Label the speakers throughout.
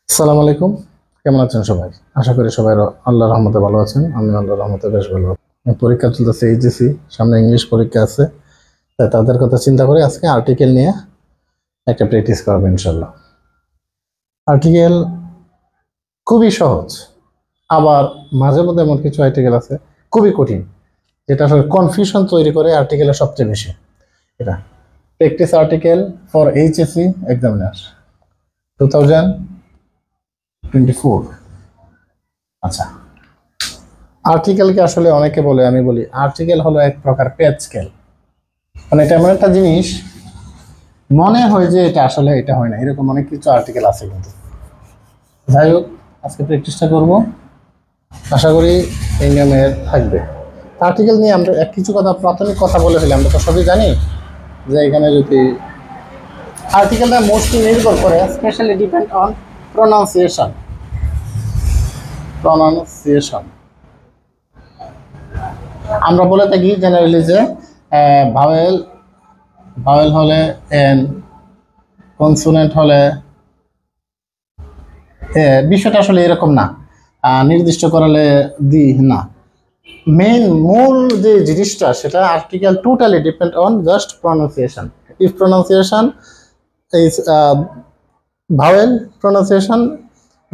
Speaker 1: আসসালামু আলাইকুম। কেমন আছেন সবাই? আশা করি সবাই আল্লাহর রহমতে ভালো আছেন। আমি আল্লাহর রহমতে বেশ ভালো আছি। পরীক্ষা চলতেছে, এইচএসসি সামনে, ইংলিশ পরীক্ষা আছে। তাই তাদের কথা চিন্তা করে আজকে আর্টিকেল নিয়ে একটা প্র্যাকটিস করবো ইনশাল্লাহ। আর্টিকেল খুবই সহজ, আবার মাঝে মধ্যে এমন কিছু আর্টিকেল আছে খুবই কঠিন, যেটা আসলে কনফিউশন তৈরি করে আর্টিকেলের সবচেয়ে বেশি। এটা practice article for HSC examiner 2024। আচ্ছা, আর্টিকেলকে আসলে অনেকে বলে, আমি বলি আর্টিকেল হলো এক প্রকার পেজ স্কেল। মানে এটা এমন একটা জিনিস, মনে হয় যে এটা আসলে এটা হয় না, এরকম অনেক কিছু আর্টিকেল আছে। কিন্তু যাই হোক, আজকে প্র্যাকটিসটা করব, আশা করি এই নিয়মের থাকবে। আর্টিকেল নিয়ে আমরা কিছু কথা, প্রাথমিক কথা বলে ফেলি। আমরা তো সবই জানি যে এখানে যদি আর্টিকেলটা মোস্টলি নির্ভর করে, স্পেশালি ডিপেন্ড অন প্রনাউন্সিয়েশন। আমরা বলে থাকি জেনারেলি যে ভাওয়েল ভাওয়েল হলে এন, কনসোনেন্ট হলে বিষয়টা আসলে এরকম না, নির্দিষ্ট করালে দি না। মূল যে জিনিসটা, সেটা article totally depend on just pronunciation. If pronunciation is vowel pronunciation,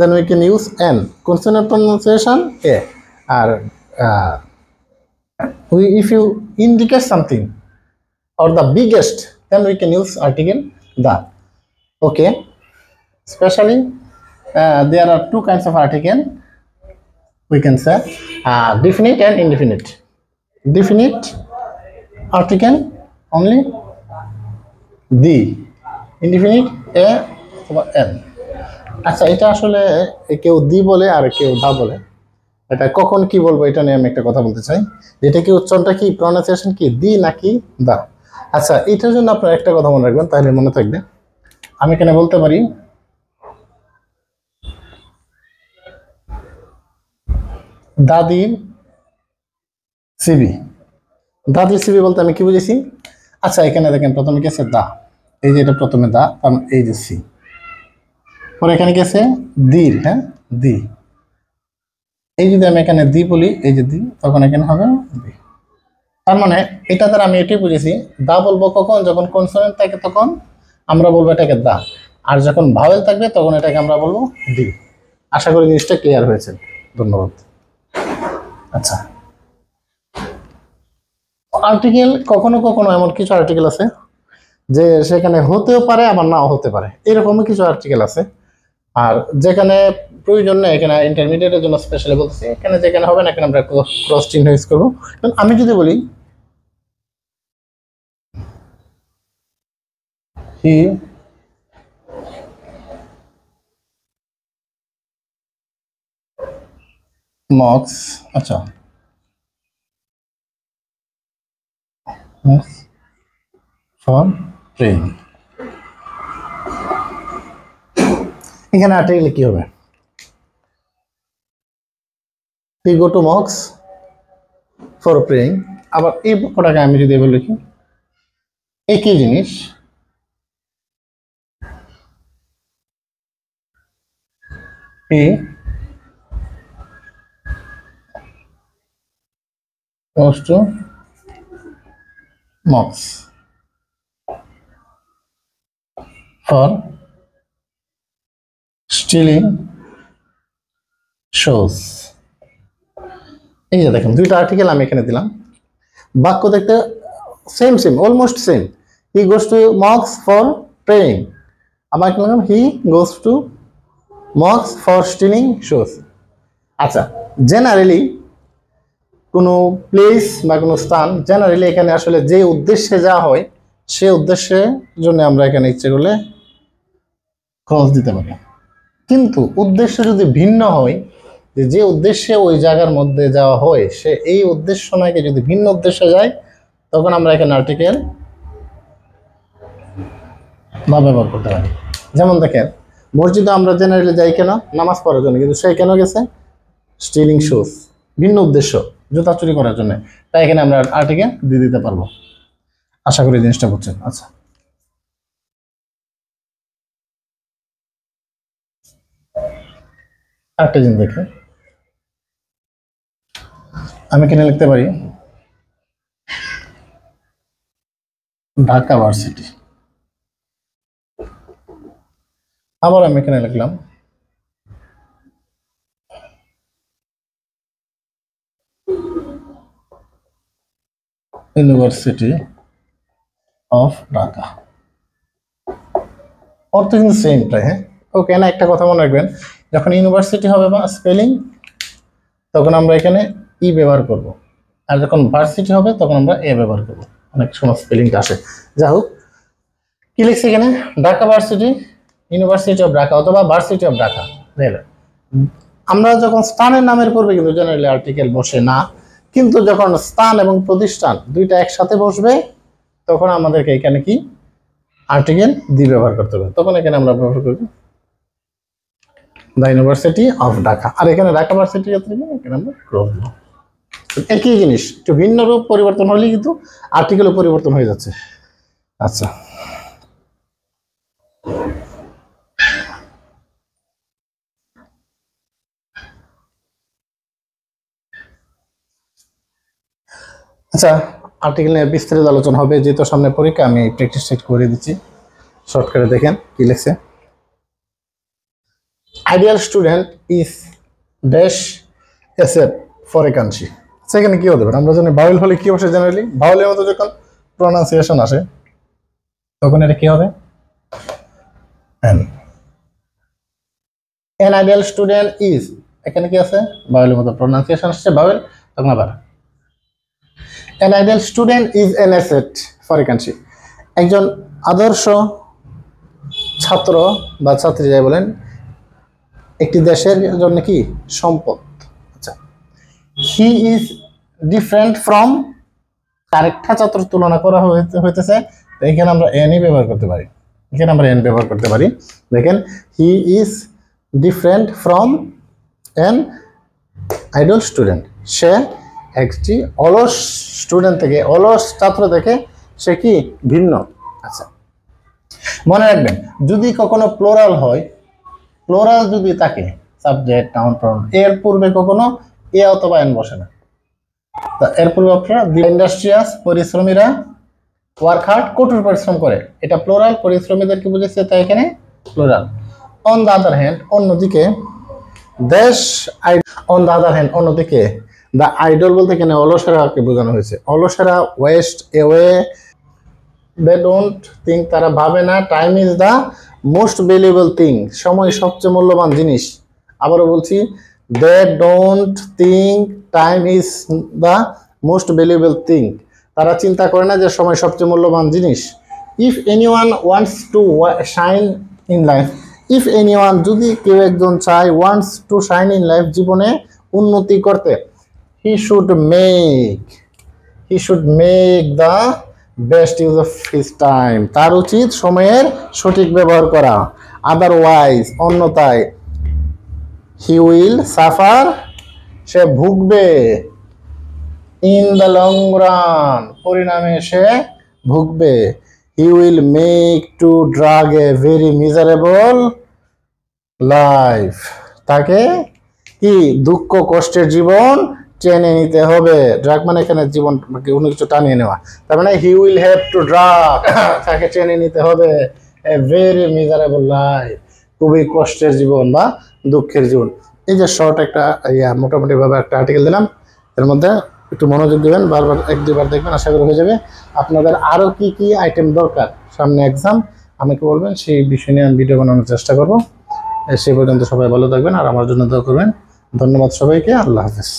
Speaker 1: then we can use n. Consonant pronunciation a. Or if you indicate something or the biggest, then we can use article the. Okay, especially there are two kinds of article, we can say definite and indefinite. Definite article only the, indefinite a or n. আচ্ছা, এটা আসলে কেউ দি বলে আর কেউ দা বলে। এটা কখন কি বলবো এটা নিয়ে আমি একটা কথা বলতে চাই। এটা কি উচ্চারণটা কি, প্রনাউন্সিয়েশন কি দি নাকি দা? আচ্ছা, এটার জন্য আপনারা একটা কথা মনে রাখবেন, তাহলে মনে থাকবে। আমি এখানে বলতে পারি দাদির সিবি। দাদির সিবি বলতে আমি কি বুঝেছি? আচ্ছা, এখানে দেখেন প্রথমে গেছে দা, এই যে এটা প্রথমে দা, কারণ এই যে সি, পরে এখানে গেছে দির, হ্যাঁ দি। এই যদি আমি এখানে দি বলি, এই যে দি, তখন এখানে হবে দি। তার মানে এটা দ্বারা আমি এটাই বুঝেছি, দা বলবো কখন, যখন কনসোনেন্ট থাকে তখন আমরা বলবো এটাকে দা, আর যখন ভাওয়েল থাকবে তখন এটাকে আমরা বলবো দি। আশা করি জিনিসটা ক্লিয়ার হয়েছে। ধন্যবাদ। আচ্ছা, আর্টিকেল কখনো কখনো এমন কিছু আর্টিকেল আছে যে সেখানে হতেও পারে আবার নাও হতে পারে, এরকমই কিছু আর্টিকেল আছে। আর যেখানে প্রয়োজন নেই, এখানে ইন্টারমিডিয়েটের জন্য স্পেশালি বলতেছি, এখানে যেখানে হবে না, এখানে আমরা ক্রস চিহ্ন ইউজ করবো। আমি যদি বলি হি মক্স, আচ্ছা ফর ট্রেন, এখানে আর্টিকেল কি হবে? হি গো টু মক্স ফর প্রেইং। আবার এই পক্ষটাকে আমি যদি এবার লিখি, একই জিনিস, হি goes to mocks for stealing shows। এই যে দেখেন দুইটা আর্টিকেল আমি এখানে দিলাম, বাক্য দেখতে same same, almost same. He goes to মক্স ফর প্রেইং, আবার লিখলাম হি গোস টু মক্স ফর স্টিলিং শোজ। আচ্ছা, জেনারেলি কোনো প্লেস বা কোনো স্থান, জেনারেলি এখানে আসলে যে উদ্দেশ্যে যাওয়া হয় সে উদ্দেশ্যের জন্য আমরা এখানে ইচ্ছে করলে ক্রস দিতে পারি। কিন্তু উদ্দেশ্য যদি ভিন্ন হয়, যে উদ্দেশ্যে ওই জায়গার মধ্যে যাওয়া হয় সে এই উদ্দেশ্য নাকি যদি ভিন্ন উদ্দেশ্যে যায়, তখন আমরা এখানে আর্টিকেল বা ব্যবহার করতে পারি। যেমন দেখেন, মসজিদে আমরা জেনারেলি যাই কেন? নামাজ পড়ার জন্য, কিন্তু সে কেন গেছে? স্টিলিং শুজ, ভিন্ন উদ্দেশ্য, জুতা চুরি করার জন্য। তাই এখানে আমরা আর্টিকেল দিয়ে দিতে পারবো। আশা করি জিনিসটা বুঝছেন। আচ্ছা, আরেকটা জিনিস দেখে আমি এখানে লিখতে পারি ঢাকা ভার্সিটি, আবার আমি এখানে লিখলাম ইউনিভার্সিটি অফ ঢাকা। অর্থ কিন্তু সেম প্রায়। হ্যাঁ, ওকে না, একটা কথা মনে রাখবেন, যখন ইউনিভার্সিটি হবে বা স্পেলিং তখন আমরা এখানে ই ব্যবহার করব, আর যখন ভার্সিটি হবে তখন আমরা এ ব্যবহার করব। অনেক সময় স্পেলিংটা আসে। যা হোক, কি লিখছি এখানে? Dhaka varsity, university of Dhaka অথবা ভার্সিটি অফ ঢাকা। আমরা যখন স্থানের নামের পূর্বে কিন্তু জেনারেলি আর্টিকেল বসে না, কিন্তু যখন স্থান এবং প্রতিষ্ঠান দুইটা একসাথে বসবে তখন আমাদেরকে এখানে কি আর্টিকেল দি ব্যবহার করতে হবে। তখন এখানে আমরা ব্যবহার করব দ্য ইউনিভার্সিটি অফ ঢাকা, আর এখানে ঢাকা ভার্সিটি এখানে আমরা করব। একই জিনিস, একটু ভিন্ন রূপ পরিবর্তন হলে কিন্তু আর্টিকেলও পরিবর্তন হয়ে যাচ্ছে। আচ্ছা, আচ্ছা, আর্টিকেল নিয়ে বিস্তারিত আলোচনা হবে, যেহেতু সামনে পরীক্ষা আমি প্র্যাকটিস সেট করে দিচ্ছি। শর্টকাটে দেখেন কি লিখছে। Ideal student is dash asset for a country. সেখানে কি হতে পারে? আমরা জানি ভাওয়েল হলে কি বসে জেনারেলি, ভাওয়েলের মতো যখন প্রনাউন্সিয়েশন আসে তখন এটা কি হবে? এন আইডিয়াল স্টুডেন্ট ইজ, এখানে কি আছে? ভাওয়েলের মতো প্রনাউন্সিয়েশন আসছে, ভাওয়েল, তখন আবার an ideal student is an asset for a country। একজন আদর্শ ছাত্র বা ছাত্রী যাই বলেন একটি দেশের জন্য কি সম্পদ। আচ্ছা, হি ইজ ডিফারেন্ট ফ্রম, আরেকটা ছাত্র তুলনা করা হইতেছে, এখানে আমরা এন ব্যবহার করতে পারি, এখানে আমরা এন ব্যবহার করতে পারি। দেখেন, he is different from an idle student, সে একটি অলস স্টুডেন্ট থেকে, অলস ছাত্র থেকে সে কি ভিন্ন। আচ্ছা, মনে রাখবেন যদি কখনো প্লোরাল হয়, প্লোরাল যদি থাকে সাবজেক্ট নাউন প্রনাউন, এর পূর্বে কখনো এ অথবা এন বসে না। এর পূর্বে আপনারা দি ইন্ডাস্ট্রিয়াস, পরিশ্রমীরা, ওয়ার্ক হার্ড, কঠোর পরিশ্রম করে, এটা প্লোরাল, পরিশ্রমীদেরকে বুঝেছে তাই এখানে plural. On the other hand, অন্যদিকে দেশ, অন দ্য আদার হ্যান্ড অন্যদিকে, দ্য আইডল বলতে এখানে অলসেরাকে বোঝানো হয়েছে। অলসেরা, waste away, they don't think, তারা ভাবে না, time is the most valuable thing, সময় সবচেয়ে মূল্যবান জিনিস। আবারও বলছি, they don't think time is the most valuable thing, তারা চিন্তা করে না যে সময় সবচেয়ে মূল্যবান জিনিস। If anyone wants to shine in life, if anyone যদি কেউ একজন চায়, wants to shine in life জীবনে উন্নতি করতে, he should make the best use of his time, তার উচিত সময়ের সঠিক ব্যবহার করা। আদারওয়াইজ, অন্যথায়, he will suffer, say ভুগবে, in the long run, পরিণামে সে ভুগবে, he will make to drag a very miserable life, তাকে কি দুঃখ কষ্টের জীবন টেনে নিতে হবে। ড্রাগ মানে এখানে জীবন কোনো কিছু টানিয়ে নেওয়া, তার মানে he will have to drug, তাকে টেনে নিতে হবে এ ভেরি মিজারেবল লাইফ, খুবই কষ্টের জীবন বা দুঃখের জীবন। এই যে শর্ট একটা মোটামুটি ভাবে একটা আর্টিকেল দিলাম, এর মধ্যে একটু মনোযোগ দেবেন, বারবার এক দুবার দেখবেন, আশা করি হয়ে যাবে। আপনাদের আরও কি কি আইটেম দরকার, সামনে এক্সাম আমাকে বলবেন, সেই বিষয় নিয়ে আমি ভিডিও বানানোর চেষ্টা করবো। সে পর্যন্ত সবাই ভালো থাকবেন আর আমার জন্য দোয়া করবেন। ধন্যবাদ সবাইকে, আল্লাহ হাফেজ।